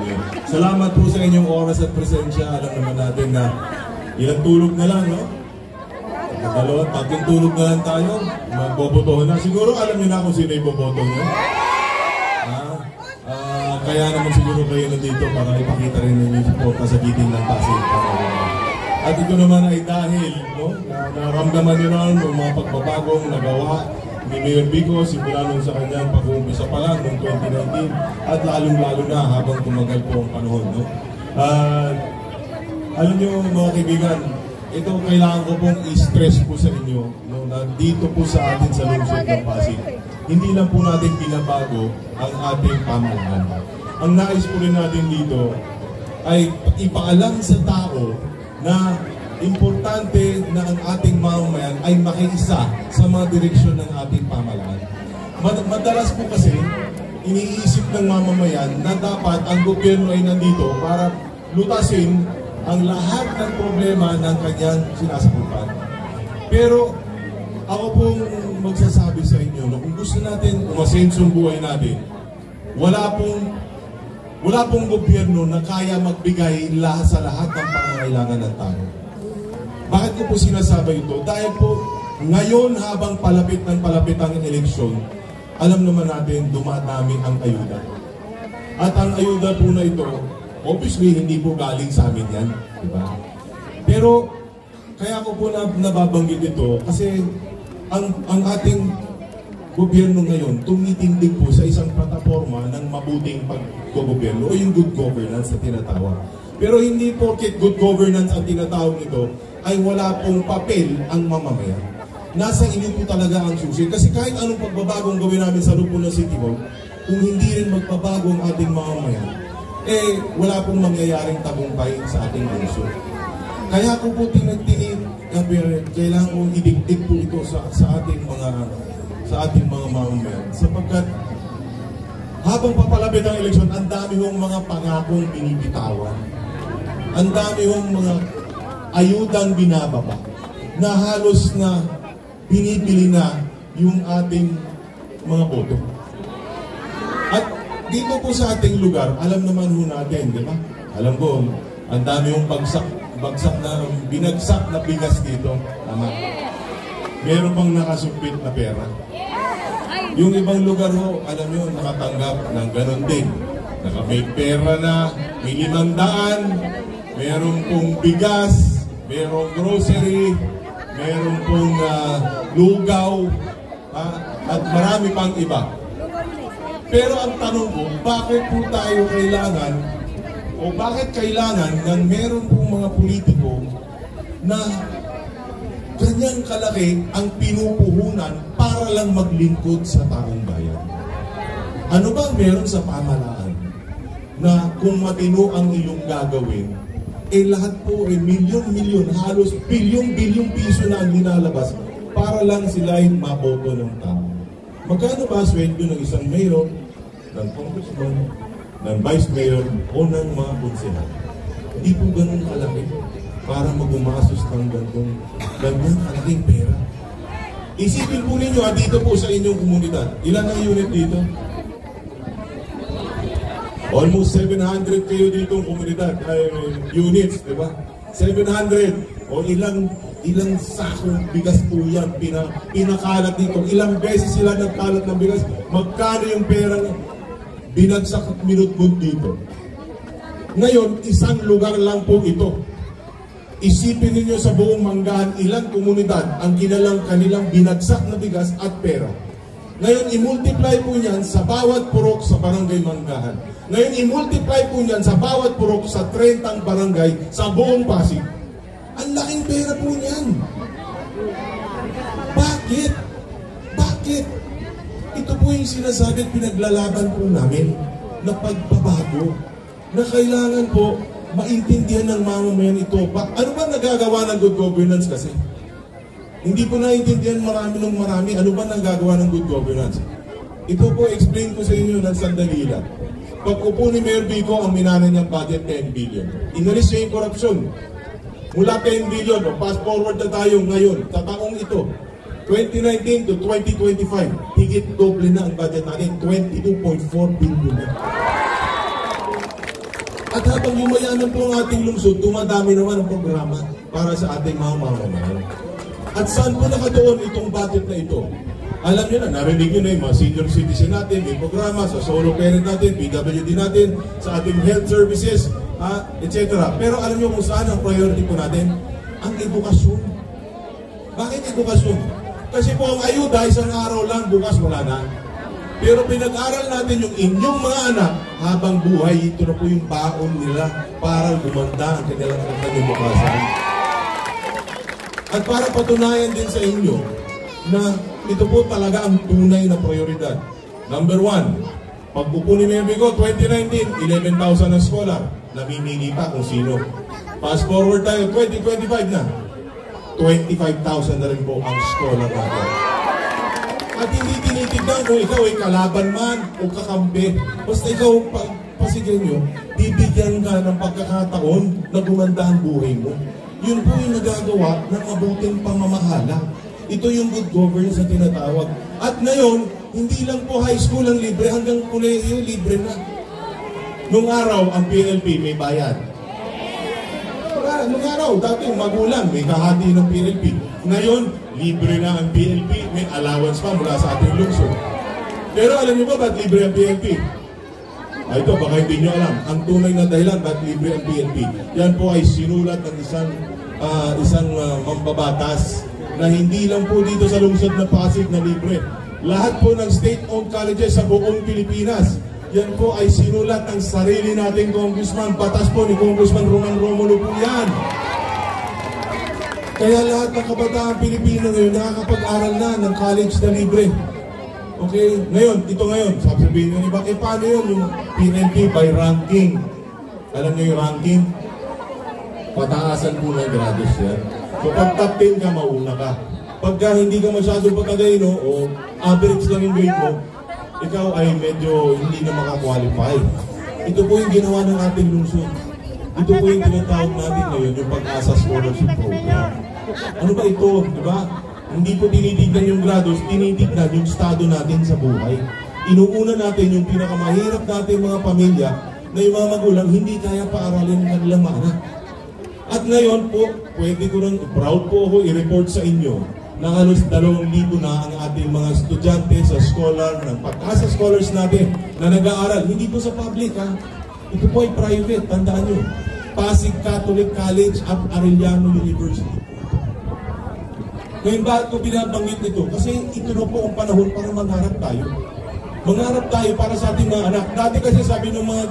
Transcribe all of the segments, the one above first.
Ayun. Salamat po sa inyong oras at presensya. Alam naman natin na ilang tulog na lang, no? Dalawang, tatlong tulog na lang tayo. Magbobotohan na. Siguro alam niyo na kung sino yung boboto niyo. Kaya naman siguro kayo nandito para ipakita rin ninyo yung support sa giting ng Pasig. At ito naman ay dahil, no, naramdaman nyo na ng mga pagbabagong nagawa ni Mayor Vico simula nung sa kanyang pag-uumpisa pa lang noong 2019 at lalong-lalo na habang tumagal po ang panahon. No? Alam nyo mga kaibigan, ito kailangan ko pong i-stress po sa inyo, no, na dito po sa atin sa lungsod ng Pasig. Hindi lang po natin binabago ang ating pamahalaan. Ang nais po rin natin dito ay ipaalam sa tao na importante na ang ating mamamayan ay makiisa sa mga direksyon ng ating pamahalaan. Madalas po kasi iniisip ng mamamayan na dapat ang gobyerno ay nandito para lutasin ang lahat ng problema ng kanyang sinasakupan. Pero ako pong magsasabi sa inyo na kung gusto natin umasenso ang buhay natin, wala pong gobyerno na kaya magbigay sa lahat ng pangangailangan ng tao. Bakit ko po sinasabi ito? Dahil po ngayon habang palapit ang eleksyon, alam naman natin dumadami ang ayuda. At ang ayuda po na ito, obviously hindi po galing sa amin yan, di ba? Pero kaya ko po nababanggit ito kasi ang ating gobyerno ngayon tumitindig po sa isang plataforma ng mabuting paggogobyerno o yung good governance na tinatawag. Pero hindi porket good governance ang tinatawag nito ay wala pong papel ang mamamayan. Nasa inyo po talaga ang susi. Kasi kahit anong pagbabagong gawin namin sa loob ng City Hall, kung hindi rin magbabago ang ating mamamayan, wala pong mangyayaring tagumpay sa ating lungsod. Kaya ko po kailangan kong idikdik po ito sa ating mga mamamayan. Sapagkat habang papalapit ang eleksyon, ang dami hong mga pangakong binibitawan. Ang dami hong mga ayudang binababa na halos na binibili na yung ating mga boto. At dito po sa ating lugar, alam naman ho natin, di ba? Alam ko, ang dami yung binagsak na bigas dito. Tama. Meron pang nakasumpit na pera. Yung ibang lugar ho, alam nyo, nakatanggap ng ganon din. May pera na, may 500, meron pong bigas, merong grocery, meron pong lugaw, at marami pang iba. Pero ang tanong ko, bakit po tayo kailangan o bakit kailangan ng meron pong mga politiko na ganyang kalaki ang pinupuhunan para lang maglingkod sa taong bayan? Ano ba meron sa pamahalaan na kung matino ang iyong gagawin, lahat po milyon-milyon, halos bilyong-bilyong piso na ang linalabas para lang sila ay maboto ng tao? Magkano ba sweldo ng isang mayor, ng congressman, ng vice mayor o ng mga konsehal? Hindi po ganun kalaki para magumasos ng ganyang kalaking pera. Isipin po ninyo, dito po sa inyong komunidad, ilan ang unit dito? Almost 700 kayo dito ang komunidad, units, di ba? 700 o ilang sakong bigas po yan pinakalat dito. Ilang beses sila nagkalat ng bigas. Magkano yung perang binagsak at minutmut dito? Ngayon, isang lugar lang po ito. Isipin ninyo sa buong Manggahan, ilang komunidad ang kanilang binagsak na bigas at pera. Ngayon, i-multiply po niyan sa bawat purok sa barangay Manggahan. Ngayon, i-multiply po niyan sa bawat purok sa 30 barangay sa buong Pasig. Ang laking pera po niyan. Bakit? Bakit? Ito po yung sinasabi at pinaglalaban po namin na pagbabago. Na kailangan po maintindihan ng mamamayan ito. Ano ba nagagawa ng good governance kasi? Hindi po naiintindihan marami. Ano ba nagagawa ng good governance? Ito po explain ko sa inyo ng sandali lang. Pagkupo ni Mayor Vico, ang minana niyang budget 10 billion. Inalis niya yung korupsyon. Mula 10 billion, fast forward na tayo ngayon, sa taong ito, 2019 to 2025, higit doble na ang budget natin, 22.4 billion. At habang yumayaman po ang ating lungsod, dumadami naman ang programa para sa ating mga mamamayan. At saan po nakatuon itong budget na ito? Alam niyo na, narinig niyo na yung mga senior citizen natin, may programa sa solo parent natin, PWD natin, sa ating health services, etc. Pero alam niyo kung saan ang priority po natin? Ang edukasyon. Bakit edukasyon? Kasi po ang ayuda, isang araw lang, bukas wala na. Pero pinag-aral natin yung inyong mga anak habang buhay, ito na po yung baon nila para gumanda ang kanilang kinabukasan. At para patunayan din sa inyo na ito po talaga ang tunay na prioridad. Number 1, pag-upo ni Mayor Vico, 2019, 11,000 ang scholar. Namimili pa kung sino. Fast forward tayo, 2025 na. 25,000 na rin po ang scholar natin. At hindi tinitignan kung ikaw ay kalaban man o kakampi. Basta ikaw, pasigyan nyo, bibigyan ka ng pagkakataon na gumanda ang buhay mo. Yun po yung nagagawa ng mabuting pamamahala. Ito yung good governance na tinatawag. At ngayon, hindi lang po high school ang libre, hanggang kolehiyo libre na. Nung araw, ang PLP may bayad. Nung araw, dati magulang, may kahati ng PLP. Ngayon, libre na ang PLP, may allowance pa mula sa ating lungsod. Pero alam niyo ba ba't libre ang PLP? Ito, baka hindi niyo alam. Ang tunay na dahilan ba't libre ang PLP. Yan po ay sinulat ng isang mambabatas na hindi lang po dito sa lungsod ng Pasig na libre. Lahat po ng state-owned colleges sa buong Pilipinas, yan po ay sinulat ng sarili nating congressman. Batas po ni Congressman Roman Romulo po yan. Kaya lahat ng kabataang Pilipino ngayon nakakapag-aral na ng college na libre. Okay? Ngayon, ito ngayon, sasabihin nyo, iba, paano yun yung PNP by ranking? Alam nyo yung ranking? Pataasan po ng grados yan. So pag top 10 ka, mauna ka. Pagka hindi ka masyadong pagkagayno o average lang yung grade mo, ikaw ay medyo hindi na makakwalify. Ito po yung ginawa ng ating lungsod. Ito po yung tinatawag natin ngayon, yung Pag-asa Scholarship Program. Ano ba ito? Diba? Hindi po tinitignan yung grados, tinitignan yung estado natin sa buhay. Inuuna natin yung pinakamahirap natin mga pamilya na yung mga magulang hindi kaya paaralin ng kanilang mga anak. At ngayon po, pwede ko rin, proud po ako i-report sa inyo na halos 2,000 na ang ating mga estudyante sa scholar, ng Pag-asa Scholars natin na nag-aaral. Hindi po sa public ha. Ito po ay private, tandaan nyo. Pasig Catholic College at Arellano University. Ngayon bakit ko binabanggit ito? Kasi ito na po ang panahon para mangarap tayo. Mangarap tayo para sa ating mga anak. Dati kasi sabi ng mga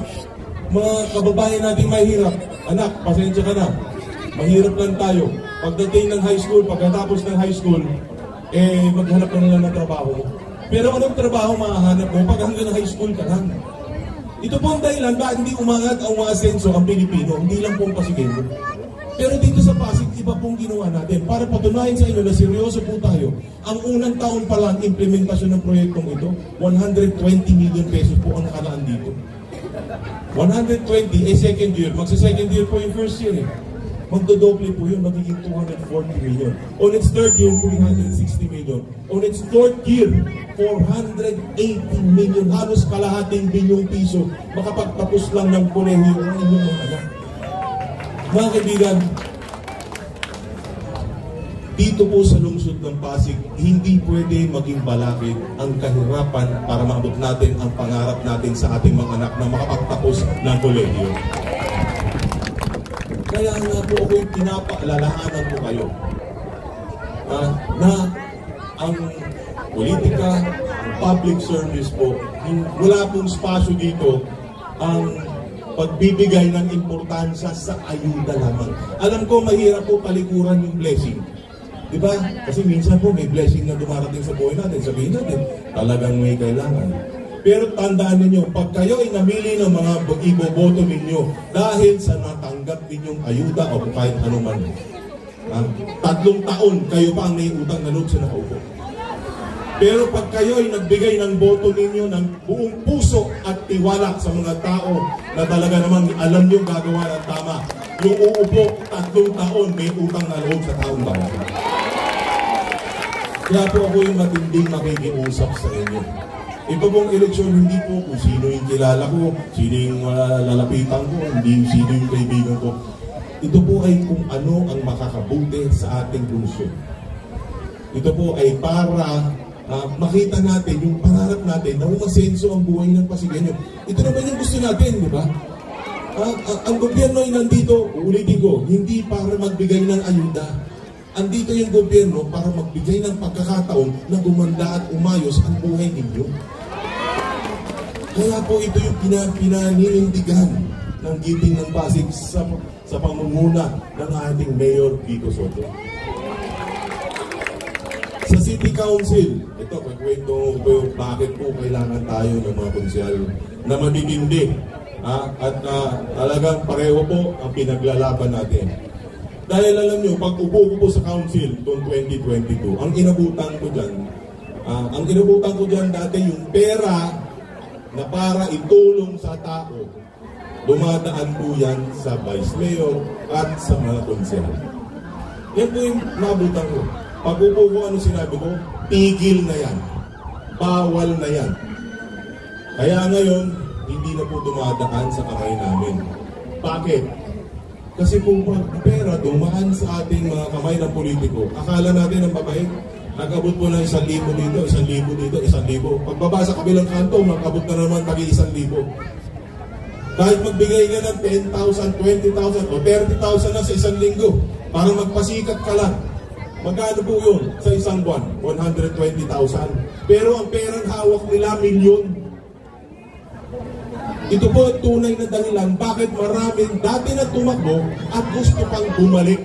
kababayan natin mahirap, anak, pasensya ka na. Mahirap lang tayo. Pagdating ng high school, pagkatapos ng high school, maghanap ka na lang ng trabaho mo. Pero anong trabaho mahahanap mo pag hanggang high school ka lang? Ito po ang dahilan bakit hindi umangat ang mga asenso ang Pilipino, hindi lang po ang Pasigeno. Pero dito sa Pasig, iba pong ginawa natin. Para patunayan sa inyo na seryoso po tayo, ang unang taon pa lang implementasyon ng proyektong ito, 120 million pesos po ang nakalaan dito. 120, second year. Magsa-second year po yung first year eh. Magdodoble po yun, magiging 240 million. On its third year, 360 million. On its fourth year, 480 million. Halos kalahating bilyong piso. Makapagtapos lang ng kolehiyo ang inyong mga anak. Mga kaibigan, dito po sa lungsod ng Pasig, hindi pwede maging balakid ang kahirapan para maabot natin ang pangarap natin sa ating mga anak na makapagtapos ng kolehiyo. Kaya nga po ako'y pinapaalalahanan po kayo na ang politika, ang public service po, wala pong spasyo dito ang pagbibigay ng importansya sa ayuda lamang. Alam ko mahirap po palikuran yung blessing. Diba? Kasi minsan po may blessing na dumarating sa buhay natin. Sabihin natin, talagang may kailangan. Pero tandaan ninyo, pag kayo ay namili ng mga iboboto ninyo dahil sa natanggap ninyong ayuda o kahit anuman, 3 taon kayo pa ang may utang na loob sa nakaupo. Pero pag kayo ay nagbigay ng boto ninyo ng buong puso at tiwala sa mga tao na talaga namang alam nyo gagawa ng tama, yung uupo 3 taon may utang na loob sa taong bayan. Kaya po ako yung matinding makikiusap sa inyo. Ito pong eleksyon, hindi po kung sino yung kilala ko, sino yung lalapitan ko, hindi sino yung kaibigan ko. Ito po ay kung ano ang makakabuti sa ating lungsod. Ito po ay para makita natin yung pangarap natin na umasenso ang buhay ng Pasigueño. Ito naman yung gusto natin, di ba? Ang gobyerno ay nandito, ulitin ko, hindi para magbigay ng ayuda. Andito yung gobyerno para magbigay ng pagkakataon na gumanda at umayos ang buhay ninyo. Kaya po ito yung pinaninindigan ng Giting ng Pasig sa pamumuna ng ating Mayor Kiko Soto. Sa City Council, ito, pagkwento ko bakit po kailangan tayo ng mga konsyal na matitindi. At talagang pareho po ang pinaglalaban natin. Dahil alam nyo, pag upo ko po sa council noong 2022, ang inabutan ko dyan dati yung pera na para itulong sa tao, dumadaan po yan sa Vice Mayor at sa mga konsyal. Yan po yung nabutan ko. Pag upo ko, ano sinabi ko? Tigil na yan. Bawal na yan. Kaya ngayon, hindi na po dumadaan sa kamay namin. Bakit? Kasi kung pera dumaan sa ating mga kamay ng politiko, akala natin ang babait, nag-abot po ng 1,000 dito, 1,000 dito, 1,000. Pagbaba sa kabilang kanto, mag-abot na naman tagi 1,000. Kahit magbigay ka ng 10,000, 20,000 o 30,000 na sa isang linggo para magpasikat ka lang. Magkano po yun sa isang buwan? 120,000. Pero ang perang hawak nila, milyon. Ito po ang tunay na dahilan bakit maraming dati na tumakbo at gusto pang bumalik.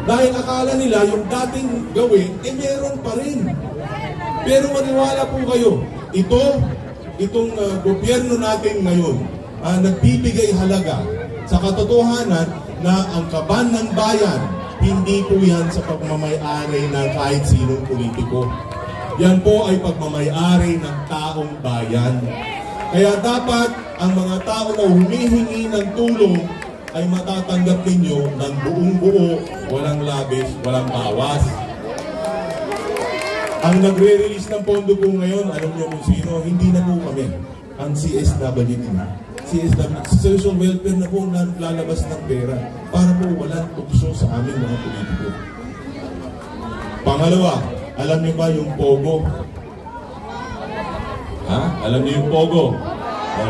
Dahil akala nila yung dating gawin, meron pa rin. Pero maniwala po kayo, itong gobyerno natin ngayon, nagbibigay halaga sa katotohanan na ang kaban ng bayan, hindi po yan sa pagmamayari ng kahit sinong politiko. Yan po ay pagmamayari ng taong bayan. Kaya dapat ang mga tao na humihingi ng tulong ay matatanggap ninyo ng buong buo, walang labis, walang bawas. Ang nagre-release ng pondo po ngayon, alam niyo kung sino, hindi na po kami. Ang CSWD. Social welfare na po lalabas ng pera para po walang tukso sa aming mga politiko. Pangalawa, alam niyo ba yung Pogo? Alam niyo yung Pogo?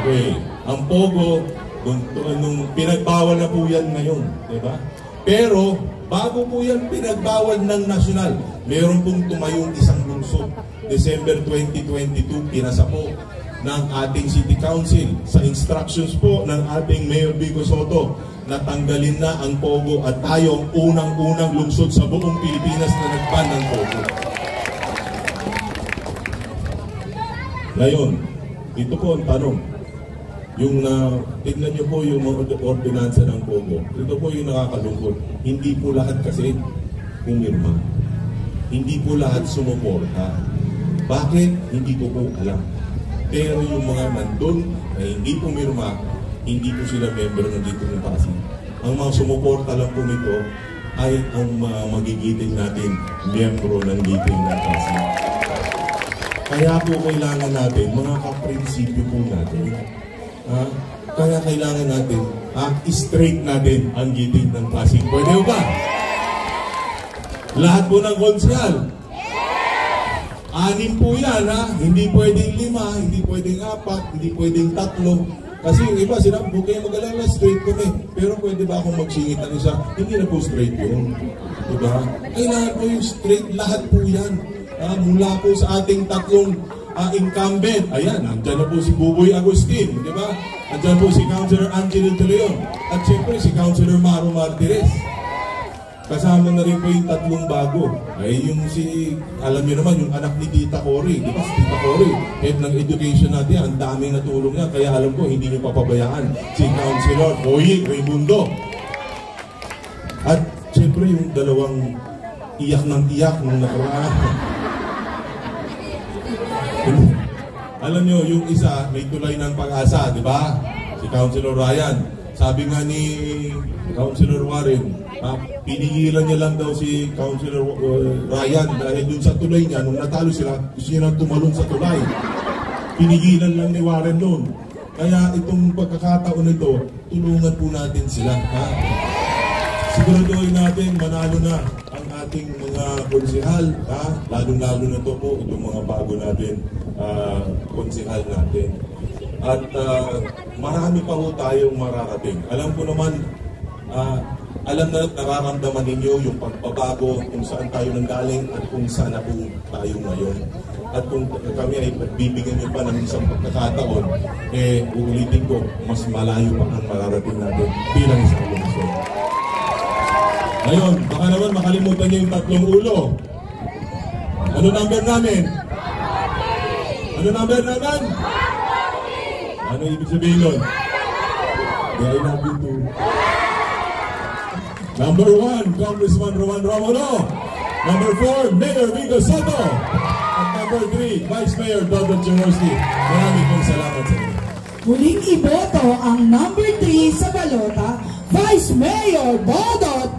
Okay. Ang Pogo, nung pinagbawal na po yan ngayon, diba? Pero, bago po yan pinagbawal ng nasyonal, meron pong tumayong isang lungsod. December 2022, pinasa po ng ating City Council sa instructions po ng ating Mayor Kiko Soto na tanggalin na ang Pogo at tayo ang unang-unang lungsod sa buong Pilipinas na nagban ng Pogo. Ngayon, ito po ang tanong. Yung tignan nyo po yung mga ordinansa ng Pogo. Ito po yung nakakalungkot. Hindi po lahat kasi pumirma. Hindi po lahat sumuporta. Bakit? Hindi ko po alam. Pero yung mga nandun na hindi pumirma, hindi po sila member ng Giting ng Pasig. Ang mga sumuporta lang po nito ay ang mga magigiting natin miyembro ng Giting ng Pasig. Kaya po kailangan natin, mga kaprinsipyo po natin, kaya kailangan natin, straight natin ang Giting ng Pasig. Pwede ba? Lahat po ng konsyal. 6 po yan, Hindi pwedeng 5, hindi pwedeng 4, hindi pwedeng 3. Kasi yung iba, sinabi, huwag kayo mag-alala, straight kami. Pero pwede ba akong magsingit ng isa? Hindi na po straight yun. Diba? Kailangan po yung straight, lahat po yan. Mula po sa ating 3 incumbent. Ayan, nandyan na po si Buboy Agustin, di ba? Nandyan po si Councilor Angelito Leon. At siyempre si Councilor Maro Martires. Kasama na rin po yung 3 bago. Ay yung alam niyo naman, yung anak ni Tita Cory. Di ba si Tita Cory? Head ng education natin, ang daming natulong niya. Kaya alam ko, hindi niyo papabayaan si Councilor Boying Raimundo. At siyempre yung 2 iyak ng iyak nung nakaraan. Alam nyo, yung isa may tulay ng pag-asa, di ba? Si Councilor Ryan. Sabi nga ni Councilor Warren, pinigilan niya lang daw si Councilor Ryan dahil dun sa tulay niya, nung natalo sila, gusto niya nang tumalon sa tulay. Pinigilan lang ni Warren noon. Kaya itong pagkakataon nito, tulungan po natin sila. Ha? Siguraduhin natin, manalo na ang ating mga konsehal. Ha? Lalo-lalo na to po, itong mga bago natin konsehal natin. At marami pa po tayong mararating. Alam ko naman, alam na nararamdaman ninyo yung pagbabago kung saan tayo nanggaling at kung saan na po tayo ngayon. At kung kami ay pagbibigyan nyo pa ng isang pagkakataon, uulitin ko, mas malayo pa ang mararating natin bilang isang lungsod. Ngayon, baka naman makalimutan nyo yung 3 ulo. Ano number namin? Ano number namin? Ano ibig sabihin nun? I love you too. Number 1, Congressman Roman Romulo. Number 4, Mayor Vico Soto. At number 3, Vice Mayor Dodot Jaworski. Maraming pong salamat sa inyo. Muling iboto ang number 3 sa balota, Vice Mayor Dodot